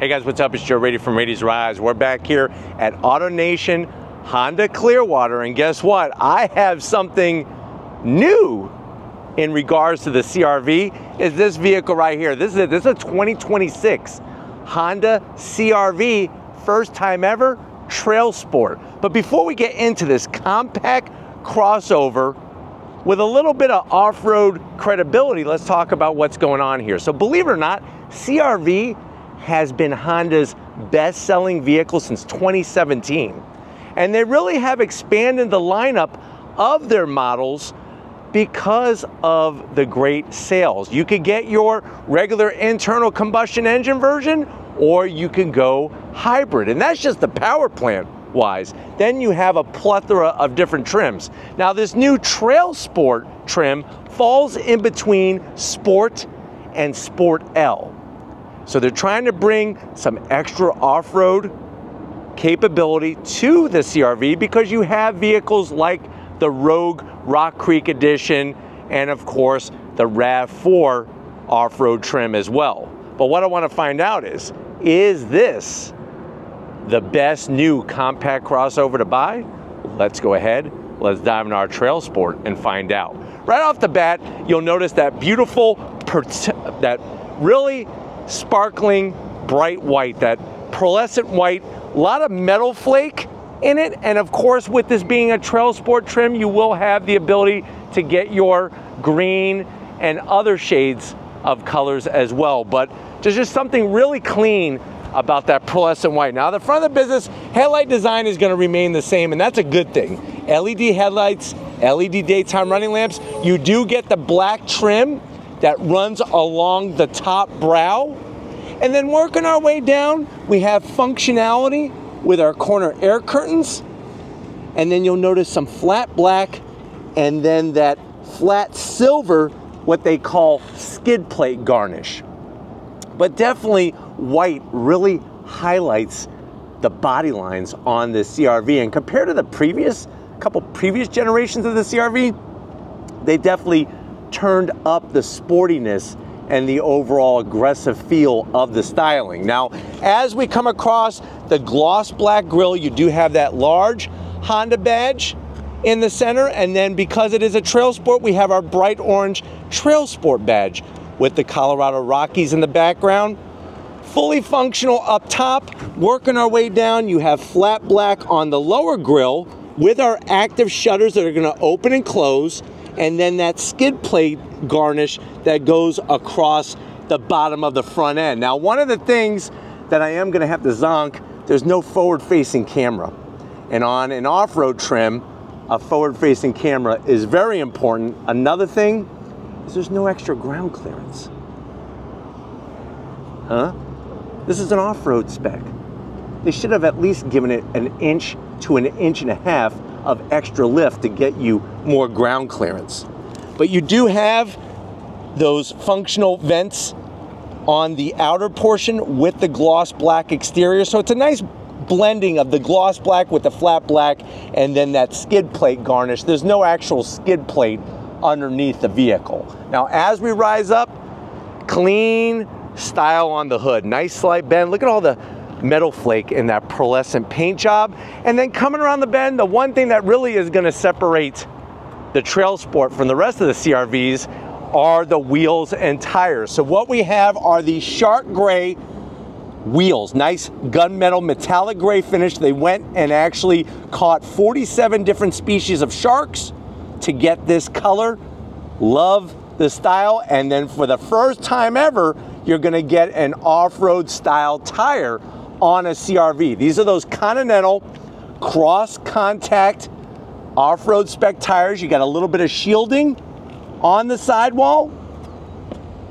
Hey guys, what's up? It's Joe Rady from Rady's Rise. We're back here at AutoNation Honda Clearwater, and guess what? I have something new in regards to the CR-V. Is this vehicle right here. This is a 2026 Honda CR-V, first time ever, Trailsport. But before we get into this compact crossover with a little bit of off-road credibility, let's talk about what's going on here. So believe it or not, CR-V has been Honda's best-selling vehicle since 2017. And they really have expanded the lineup of their models because of the great sales. You could get your regular internal combustion engine version, or you can go hybrid. And that's just the power plant wise. Then you have a plethora of different trims. Now this new Trailsport trim falls in between Sport and Sport L. So they're trying to bring some extra off-road capability to the CR-V because you have vehicles like the Rogue Rock Creek Edition and of course the RAV4 off-road trim as well. But what I want to find out is this the best new compact crossover to buy? Let's go ahead, let's dive into our Trailsport and find out. Right off the bat, you'll notice that beautiful, that really sparkling bright white, that pearlescent white, a lot of metal flake in it. And of course, with this being a Trailsport trim, you will have the ability to get your green and other shades of colors as well. But there's just something really clean about that pearlescent white. Now, the front of the business headlight design is going to remain the same, and that's a good thing. LED headlights, LED daytime running lamps. You do get the black trim that runs along the top brow. And then working our way down, we have functionality with our corner air curtains. And then you'll notice some flat black and then that flat silver, what they call skid plate garnish. But definitely white really highlights the body lines on the CR-V. And compared to the couple previous generations of the CR-V, they definitely turned up the sportiness and the overall aggressive feel of the styling. Now, as we come across the gloss black grille, you do have that large Honda badge in the center, and then because it is a Trailsport, we have our bright orange Trailsport badge with the Colorado Rockies in the background. Fully functional up top. Working our way down, you have flat black on the lower grille with our active shutters that are going to open and close, and then that skid plate garnish that goes across the bottom of the front end. Now, one of the things that I am going to have to zonk, there's no forward-facing camera. And on an off-road trim, a forward-facing camera is very important. Another thing is there's no extra ground clearance. This is an off-road spec. They should have at least given it an inch to an inch and a half of extra lift to get you more ground clearance. But you do have those functional vents on the outer portion with the gloss black exterior. So it's a nice blending of the gloss black with the flat black and then that skid plate garnish. There's no actual skid plate underneath the vehicle. Now, as we rise up, clean style on the hood. Nice slight bend. Look at all the metal flake in that pearlescent paint job. And then coming around the bend, the one thing that really is going to separate the Trailsport from the rest of the CR-Vs are the wheels and tires. So what we have are these shark gray wheels, nice gunmetal metallic gray finish. They went and actually caught 47 different species of sharks to get this color. Love the style. And then for the first time ever, you're going to get an off-road style tire on a CR-V. These are those Continental cross-contact off-road spec tires. You got a little bit of shielding on the sidewall,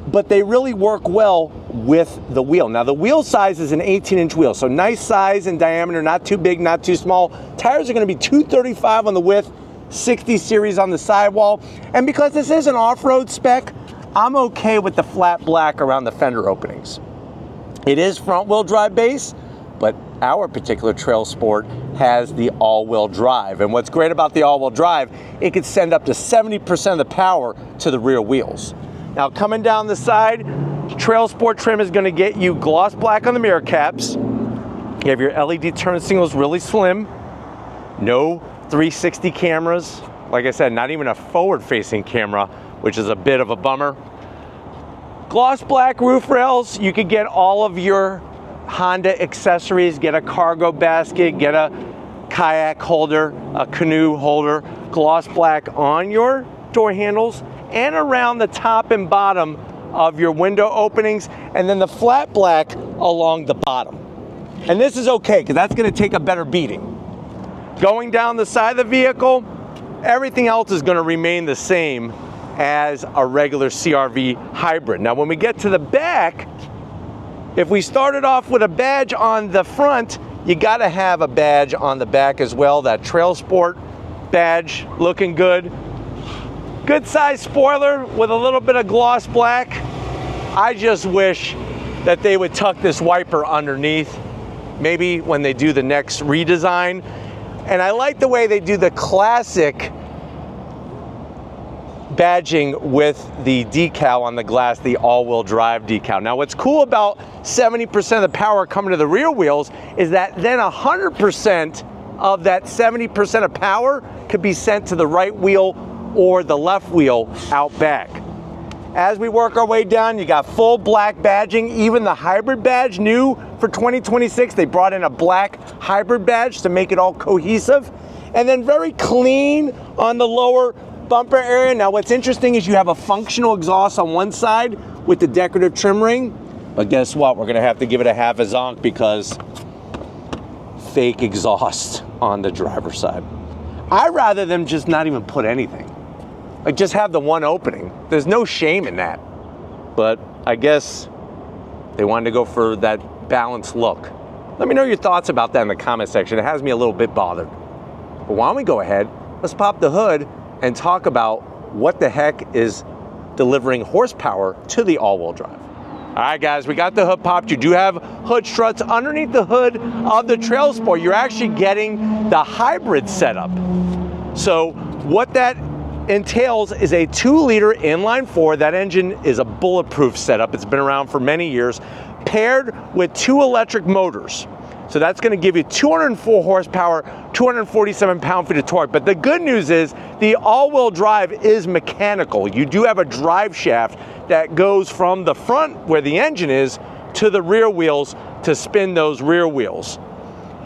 but they really work well with the wheel. Now, the wheel size is an 18-inch wheel, so nice size and diameter, not too big, not too small. Tires are going to be 235 on the width, 60 series on the sidewall. And because this is an off-road spec, I'm okay with the flat black around the fender openings. It is front-wheel drive base, but our particular Trailsport has the all-wheel drive. And what's great about the all-wheel drive, it could send up to 70% of the power to the rear wheels. Now, coming down the side, Trailsport trim is going to get you gloss black on the mirror caps. You have your LED turn signals really slim. No 360 cameras. Like I said, not even a forward-facing camera, which is a bit of a bummer. Gloss black roof rails. You could get all of your Honda accessories. Get a cargo basket, get a kayak holder, a canoe holder. Gloss black on your door handles and around the top and bottom of your window openings, and then the flat black along the bottom. And this is okay, because that's going to take a better beating. Going down the side of the vehicle, everything else is going to remain the same as a regular CR-V hybrid. Now when we get to the back, if we started off with a badge on the front, you got to have a badge on the back as well. That Trailsport badge looking good. Good size spoiler with a little bit of gloss black. I just wish that they would tuck this wiper underneath, maybe when they do the next redesign. And I like the way they do the classic badging with the decal on the glass, the all-wheel drive decal. Now what's cool about 70% of the power coming to the rear wheels is that then 100% of that 70% of power could be sent to the right wheel or the left wheel out back. As we work our way down, you got full black badging. Even the hybrid badge, new for 2026, they brought in a black hybrid badge to make it all cohesive. And then very clean on the lower bumper area. Now what's interesting is you have a functional exhaust on one side with the decorative trim ring, but guess what? We're gonna have to give it a half a zonk because fake exhaust on the driver's side. I'd rather them just not even put anything. Like just have the one opening. There's no shame in that. But I guess they wanted to go for that balanced look. Let me know your thoughts about that in the comment section. It has me a little bit bothered. But why don't we go ahead, let's pop the hood and talk about what the heck is delivering horsepower to the all-wheel drive. All right, guys, we got the hood popped. You do have hood struts underneath the hood of the Trailsport. You're actually getting the hybrid setup. So what that entails is a 2-liter inline-4. That engine is a bulletproof setup. It's been around for many years, paired with 2 electric motors. So that's going to give you 204 horsepower, 247 pound-feet of torque. But the good news is the all-wheel drive is mechanical. You do have a drive shaft that goes from the front where the engine is to the rear wheels to spin those rear wheels.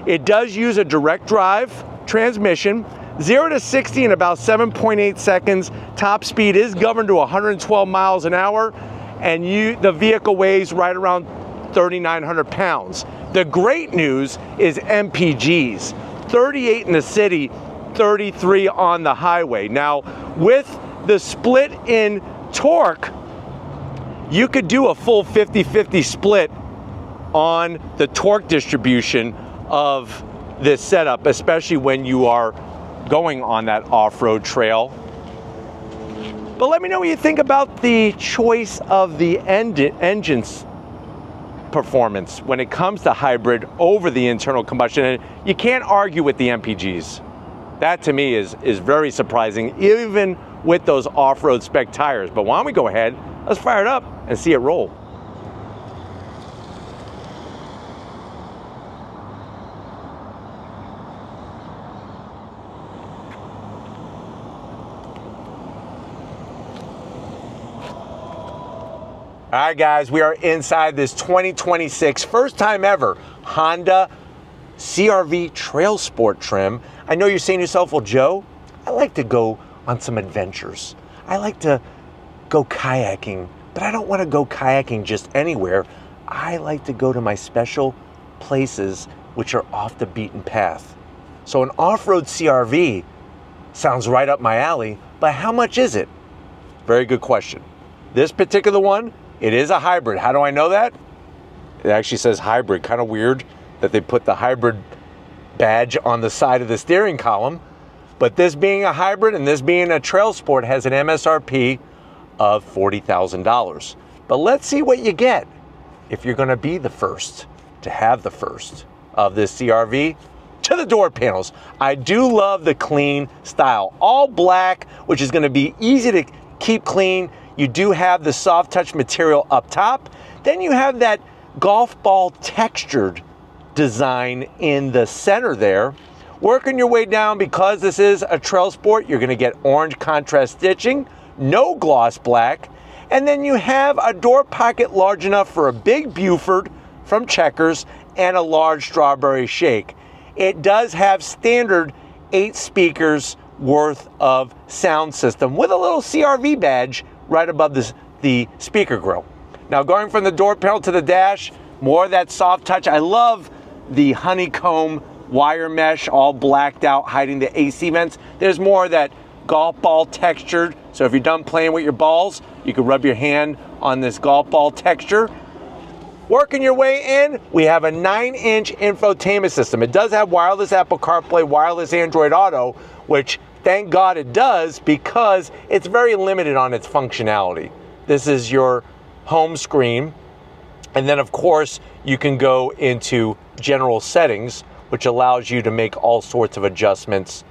It does use a direct drive transmission. 0 to 60 in about 7.8 seconds. Top speed is governed to 112 miles an hour, and the vehicle weighs right around 3,900 pounds. The great news is MPGs, 38 in the city, 33 on the highway. Now, with the split in torque, you could do a full 50-50 split on the torque distribution of this setup, especially when you are going on that off-road trail. But let me know what you think about the choice of the engine's performance when it comes to hybrid over the internal combustion. And you can't argue with the MPGs. That to me is very surprising, even with those off-road spec tires. But why don't we go ahead, let's fire it up and see it roll. All right, guys, we are inside this 2026, first time ever, Honda CR-V Trailsport trim. I know you're saying to yourself, well, Joe, I like to go on some adventures. I like to go kayaking, but I don't want to go kayaking just anywhere. I like to go to my special places, which are off the beaten path. So an off-road CR-V sounds right up my alley, but how much is it? Very good question. This particular one, it is a hybrid. How do I know that? It actually says hybrid. Kind of weird that they put the hybrid badge on the side of the steering column. But this being a hybrid and this being a Trailsport has an MSRP of $40,000. But let's see what you get if you're going to be the first to have the first of this CR-V. To the door panels. I do love the clean style. All black, which is going to be easy to keep clean. You do have the soft touch material up top. Then you have that golf ball textured design in the center there. Working your way down, because this is a Trailsport, you're gonna get orange contrast stitching, no gloss black, and then you have a door pocket large enough for a big Buford from Checkers and a large strawberry shake. It does have standard 8 speakers worth of sound system with a little CR-V badge right above the speaker grill. Now going from the door panel to the dash, more of that soft touch. I love the honeycomb wire mesh all blacked out, hiding the AC vents. There's more of that golf ball textured. So if you're done playing with your balls, you can rub your hand on this golf ball texture. Working your way in, we have a 9-inch infotainment system. It does have wireless Apple CarPlay, wireless Android Auto, which thank God it does, because it's very limited on its functionality. This is your home screen. And then of course, you can go into general settings, which allows you to make all sorts of adjustments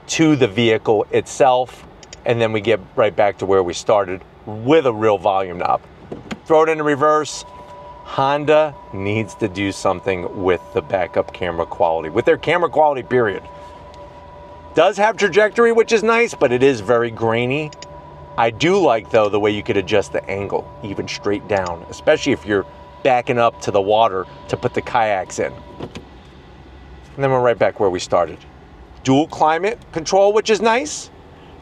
to the vehicle itself. And then we get right back to where we started with a real volume knob. Throw it into reverse. Honda needs to do something with the backup camera quality, with their camera quality, period. Does have trajectory, which is nice, but it is very grainy. I do like, though, the way you could adjust the angle, even straight down, especially if you're backing up to the water to put the kayaks in. And then we're right back where we started. Dual climate control, which is nice.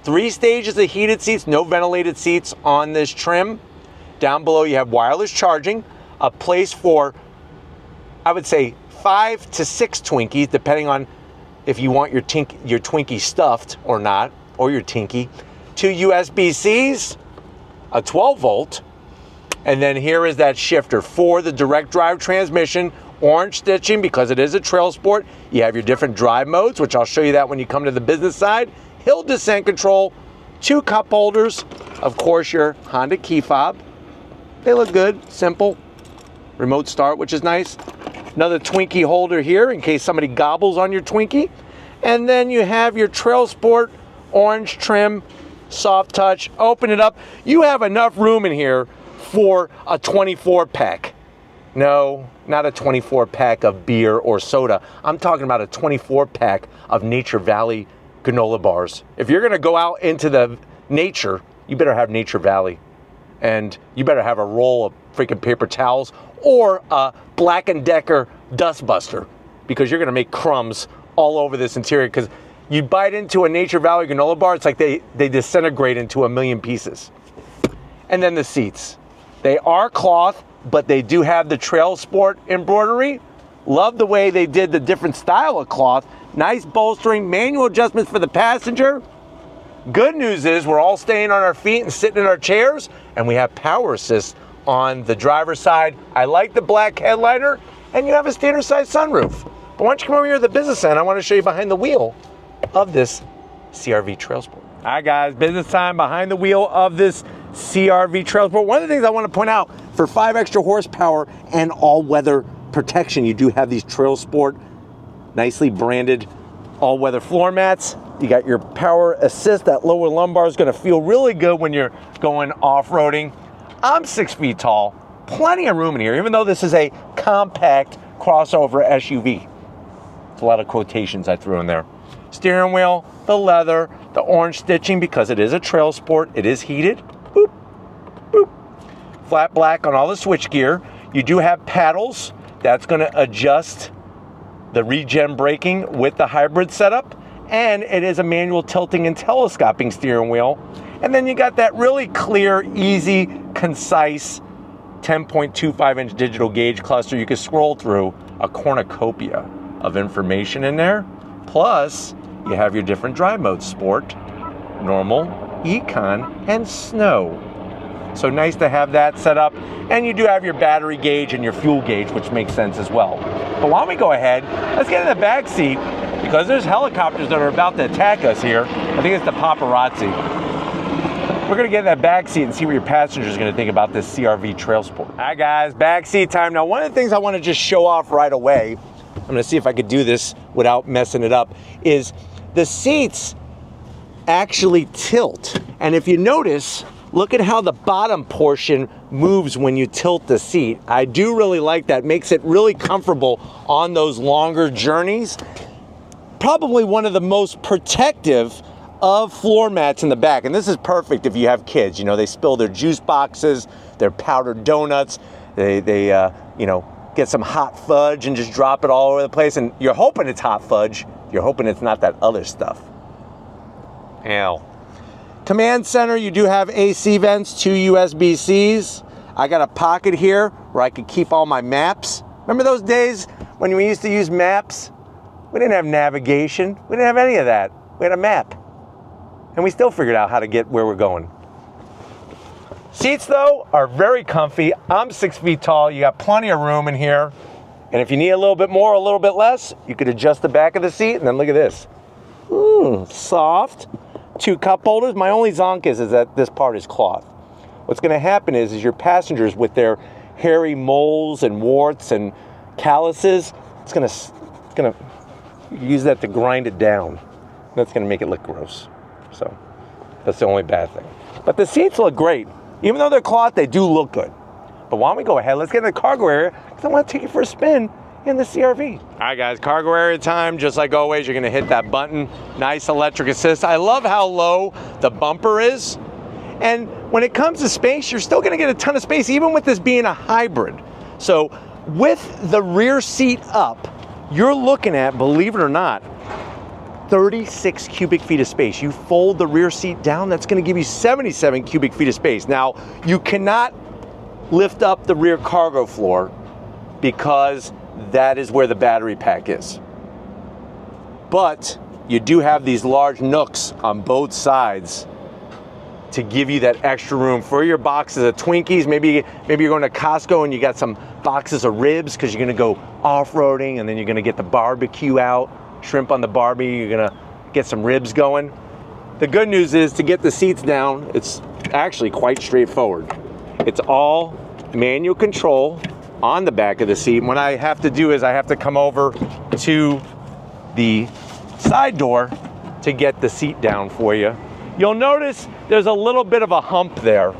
3 stages of heated seats, no ventilated seats on this trim. Down below you have wireless charging, a place for, I would say, 5 to 6 Twinkies, depending on if you want your Twinkie stuffed or not, or your Tinky. 2 USB-Cs, a 12 volt, and then here is that shifter for the direct drive transmission. Orange stitching because it is a Trailsport. You have your different drive modes, which I'll show you that when you come to the business side. Hill descent control, 2 cup holders, of course your Honda key fob. They look good, simple. Remote start, which is nice. Another Twinkie holder here in case somebody gobbles on your Twinkie. And then you have your Trailsport orange trim, soft touch. Open it up. You have enough room in here for a 24 pack. No, not a 24 pack of beer or soda. I'm talking about a 24 pack of Nature Valley granola bars. If you're gonna go out into the nature, you better have Nature Valley. And you better have a roll of freaking paper towels or a Black & Decker dust buster, because you're gonna make crumbs all over this interior, because you bite into a Nature Valley granola bar, it's like they disintegrate into a million pieces. And then the seats. They are cloth, but they do have the Trailsport embroidery. Love the way they did the different style of cloth. Nice bolstering, manual adjustments for the passenger. Good news is we're all staying on our feet and sitting in our chairs, and we have power assist on the driver's side. I like the black headliner, and you have a standard size sunroof. But why don't you come over here to the business end? I want to show you behind the wheel of this CR-V Trailsport. All right, guys, business time behind the wheel of this CR-V Trailsport. One of the things I want to point out, for 5 extra horsepower and all-weather protection, you do have these Trailsport nicely branded all-weather floor mats. You got your power assist. That lower lumbar is going to feel really good when you're going off-roading. I'm 6 feet tall, plenty of room in here, even though this is a compact crossover SUV. It's a lot of quotations I threw in there. Steering wheel, the leather, the orange stitching because it is a Trailsport. It is heated. Boop, boop. Flat black on all the switchgear. You do have paddles. That's going to adjust the regen braking with the hybrid setup. And it is a manual tilting and telescoping steering wheel. And then you got that really clear, easy, concise 10.25-inch digital gauge cluster. You can scroll through a cornucopia of information in there. Plus, you have your different drive modes: Sport, Normal, Econ, and Snow. So nice to have that set up. And you do have your battery gauge and your fuel gauge, which makes sense as well. But why don't we go ahead, let's get in the back seat, because there's helicopters that are about to attack us here. I think it's the paparazzi. We're gonna get in that back seat and see what your passenger's gonna think about this CR-V Trailsport. All right, guys, back seat time. Now, one of the things I wanna just show off right away, I'm gonna see if I could do this without messing it up, is the seats actually tilt. And if you notice, look at how the bottom portion moves when you tilt the seat. I do really like that. Makes it really comfortable on those longer journeys. Probably one of the most protective of floor mats in the back. And this is perfect if you have kids. You know, they spill their juice boxes, their powdered donuts, they you know, get some hot fudge and just drop it all over the place. And you're hoping it's hot fudge. You're hoping it's not that other stuff. Ow. Command center, you do have AC vents, 2 USB-Cs. I got a pocket here where I could keep all my maps. Remember those days when we used to use maps? We didn't have navigation. We didn't have any of that. We had a map. And we still figured out how to get where we're going. Seats, though, are very comfy. I'm 6 feet tall. You got plenty of room in here. And if you need a little bit more, a little bit less, you could adjust the back of the seat. And then look at this. Soft. 2 cup holders. My only zonk is that this part is cloth. What's going to happen is your passengers with their hairy moles and warts and calluses, it's going to use that to grind it down. That's going to make it look gross. So that's the only bad thing. But the seats look great. Even though they're cloth, they do look good. But why don't we go ahead, let's get in the cargo area, because I want to take you for a spin in the CR-V. All right, guys, cargo area time. Just like always, you're going to hit that button. Nice electric assist. I love how low the bumper is. And when it comes to space, you're still going to get a ton of space, even with this being a hybrid. So with the rear seat up, you're looking at, believe it or not, 36 cubic feet of space. You fold the rear seat down, that's going to give you 77 cubic feet of space. Now, you cannot lift up the rear cargo floor because that is where the battery pack is. But you do have these large nooks on both sides to give you that extra room for your boxes of Twinkies. Maybe you're going to Costco and you got some boxes of ribs because you're going to go off-roading, and then you're going to get the barbecue out, shrimp on the barbie, you're going to get some ribs going. The good news is, to get the seats down, it's actually quite straightforward. It's all manual control on the back of the seat. And what I have to do is I have to come over to the side door to get the seat down for you. You'll notice there's a little bit of a hump there.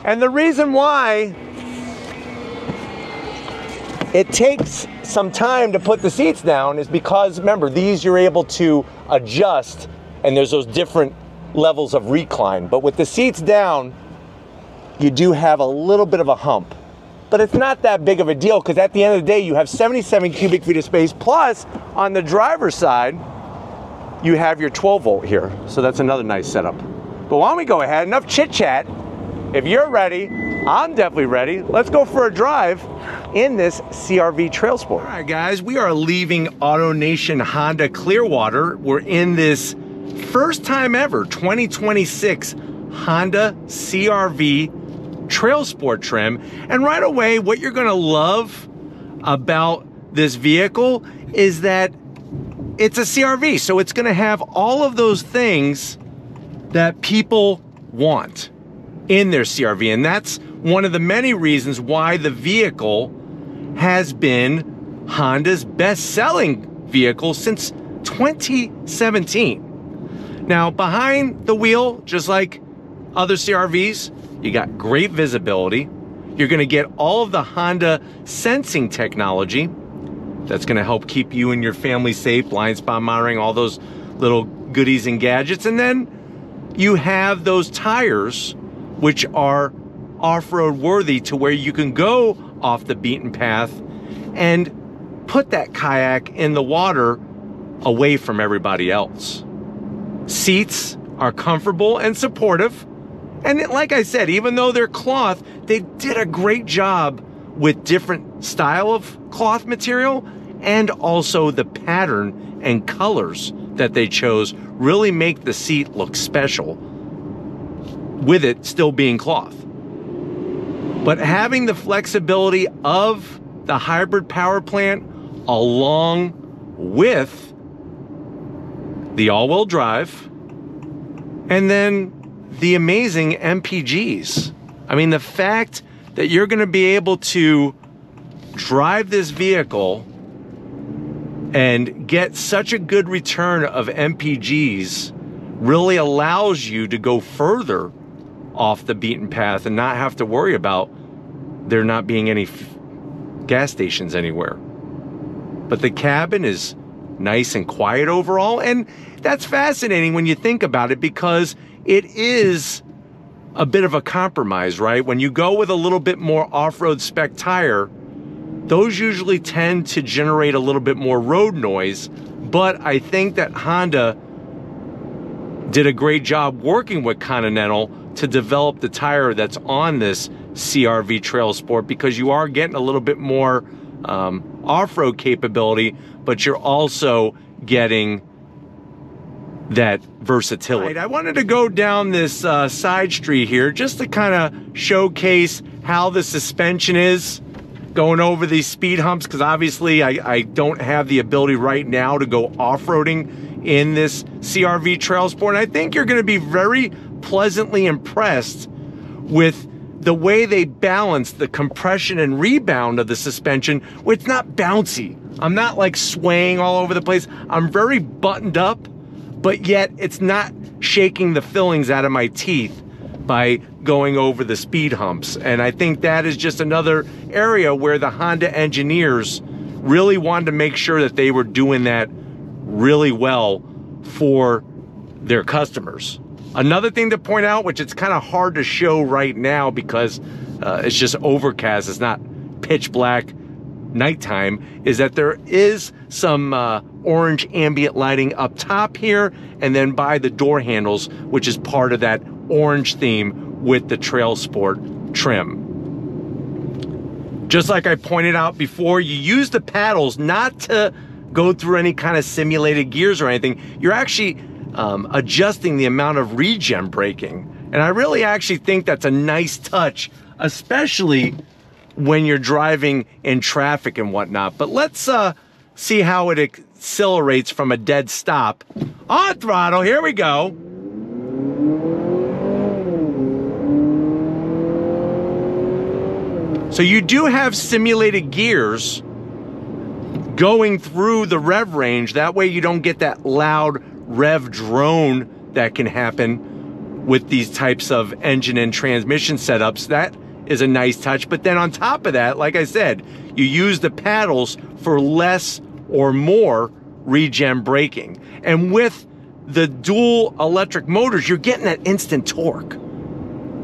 And the reason why it takes some time to put the seats down is because, remember, these you're able to adjust, and there's those different levels of recline. But with the seats down, you do have a little bit of a hump. But it's not that big of a deal, because at the end of the day, you have 77 cubic feet of space, plus on the driver's side, you have your 12 volt here. So that's another nice setup. But why don't we go ahead, enough chit chat. If you're ready, I'm definitely ready. Let's go for a drive in this CR-V Trailsport. All right, guys, we are leaving AutoNation Honda Clearwater. We're in this first time ever 2026 Honda CR-V Trailsport trim. And right away, what you're gonna love about this vehicle is that it's a CR-V, so it's gonna have all of those things that people want in their CR-V, and that's one of the many reasons why the vehicle has been Honda's best-selling vehicle since 2017. Now, behind the wheel, just like other CR-Vs, you got great visibility. You're gonna get all of the Honda sensing technology that's gonna help keep you and your family safe, blind spot monitoring, all those little goodies and gadgets. And then you have those tires, which are off-road worthy, to where you can go off the beaten path and put that kayak in the water away from everybody else. Seats are comfortable and supportive. And like I said, even though they're cloth, they did a great job with different style of cloth material, and also the pattern and colors that they chose really make the seat look special, with it still being cloth. But having the flexibility of the hybrid power plant along with the all-wheel drive, and then the amazing MPGs. I mean, the fact that you're gonna be able to drive this vehicle and get such a good return of MPGs really allows you to go further off the beaten path and not have to worry about there not being any gas stations anywhere. But the cabin is nice and quiet overall, and that's fascinating when you think about it, because it is a bit of a compromise, right? When you go with a little bit more off-road spec tire, those usually tend to generate a little bit more road noise, but I think that Honda did a great job working with Continental to develop the tire that's on this CR-V Trailsport, because you are getting a little bit more off-road capability, but you're also getting that versatility. Right, I wanted to go down this side street here just to kind of showcase how the suspension is going over these speed humps, because obviously I don't have the ability right now to go off-roading in this CR-V Trailsport. And I think you're going to be very pleasantly impressed with the way they balance the compression and rebound of the suspension. It's not bouncy. I'm not like swaying all over the place. I'm very buttoned up, but yet it's not shaking the fillings out of my teeth by going over the speed humps. And I think that is just another area where the Honda engineers really wanted to make sure that they were doing that really well for their customers. Another thing to point out, which it's kind of hard to show right now because it's just overcast, it's not pitch black nighttime, is that there is some orange ambient lighting up top here and then by the door handles, which is part of that orange theme with the Trailsport trim. Just like I pointed out before, you use the paddles not to go through any kind of simulated gears or anything. You're actually adjusting the amount of regen braking. And I really actually think that's a nice touch, especially when you're driving in traffic and whatnot. But let's see how it accelerates from a dead stop. On throttle, here we go. So you do have simulated gears going through the rev range. That way you don't get that loud rev drone that can happen with these types of engine and transmission setups. That is a nice touch. But then on top of that, like I said, you use the paddles for less or more regen braking. And with the dual electric motors, you're getting that instant torque.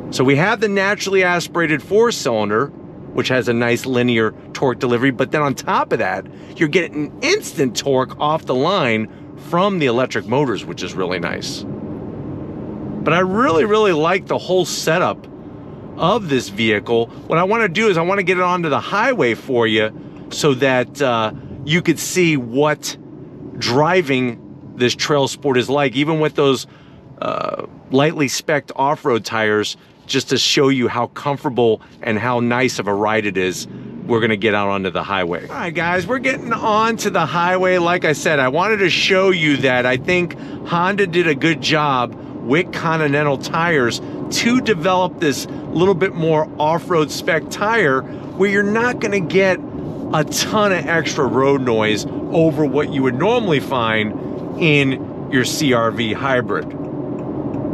So we have the naturally aspirated 4-cylinder, which has a nice linear torque delivery, but then on top of that, you're getting instant torque off the line from the electric motors, which is really nice. But I really like the whole setup of this vehicle. What I want to do is I want to get it onto the highway for you so that you could see what driving this Trailsport is like, even with those lightly spec'd off-road tires, just to show you how comfortable and how nice of a ride it is. We're gonna get out onto the highway. All right, guys, we're getting onto the highway. Like I said, I wanted to show you that I think Honda did a good job with Continental tires to develop this little bit more off-road spec tire where you're not gonna get a ton of extra road noise over what you would normally find in your CR-V hybrid.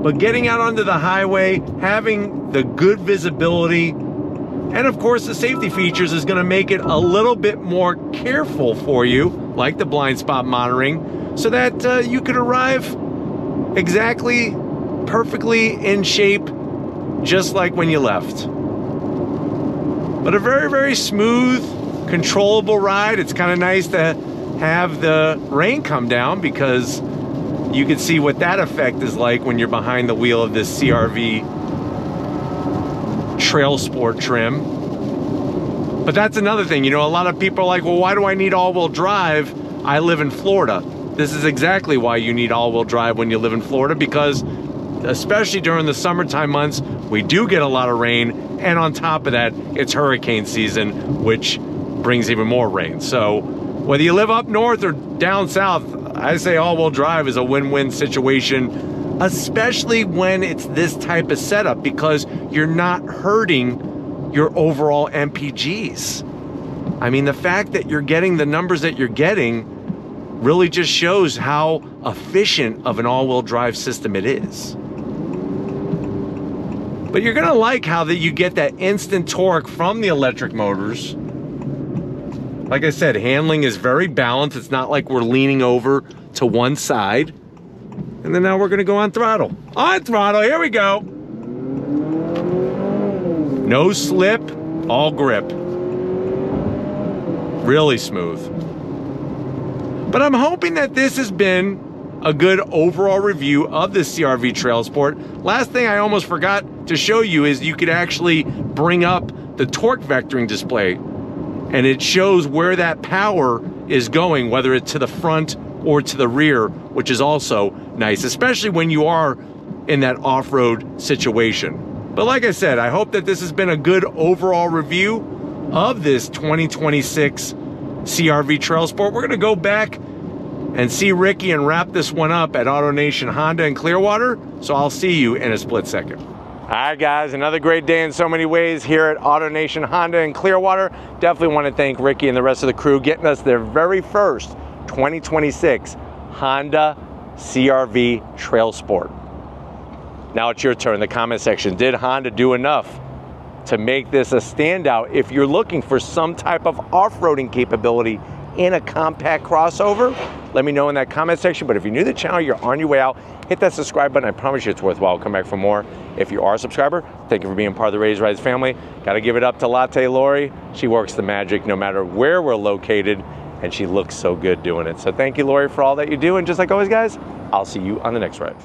But getting out onto the highway, having the good visibility, and of course the safety features is gonna make it a little bit more careful for you, like the blind spot monitoring, so that you could arrive exactly perfectly in shape, just like when you left. But a very smooth, controllable ride. It's kind of nice to have the rain come down because you can see what that effect is like when you're behind the wheel of this CR-V Trailsport trim. But that's another thing, you know, a lot of people are like, well, why do I need all-wheel drive? I live in Florida. This is exactly why you need all-wheel drive when you live in Florida, because especially during the summertime months, we do get a lot of rain, and on top of that, it's hurricane season, which brings even more rain. So whether you live up north or down south, I say all-wheel drive is a win-win situation, especially when it's this type of setup, because you're not hurting your overall MPGs. I mean, the fact that you're getting the numbers that you're getting really just shows how efficient of an all-wheel drive system it is. But you're gonna like how that you get that instant torque from the electric motors. Like I said, handling is very balanced. It's not like we're leaning over to one side. And then now we're gonna go on throttle. On throttle, here we go. No slip, all grip. Really smooth. But I'm hoping that this has been a good overall review of the CR-V Trailsport. Last thing I almost forgot to show you is you could actually bring up the torque vectoring display, and it shows where that power is going, whether it's to the front or to the rear, which is also nice, especially when you are in that off-road situation. But like I said, I hope that this has been a good overall review of this 2026 CR-V Trailsport. We're gonna go back and see Ricky and wrap this one up at AutoNation Honda in Clearwater. So I'll see you in a split second. All right, guys, another great day in so many ways here at AutoNation Honda in Clearwater. Definitely want to thank Ricky and the rest of the crew getting us their very first 2026 Honda CR-V Trailsport. Now it's your turn in the comment section. Did Honda do enough to make this a standout if you're looking for some type of off-roading capability in a compact crossover? Let me know in that comment section. But if you're new to the channel, you're on your way out, hit that subscribe button. I promise you it's worthwhile. Come back for more. If you are a subscriber, thank you for being part of the Raised Rides family. Got to give it up to Latte Lori. She works the magic no matter where we're located, and she looks so good doing it. So thank you, Lori, for all that you do. And just like always, guys, I'll see you on the next ride.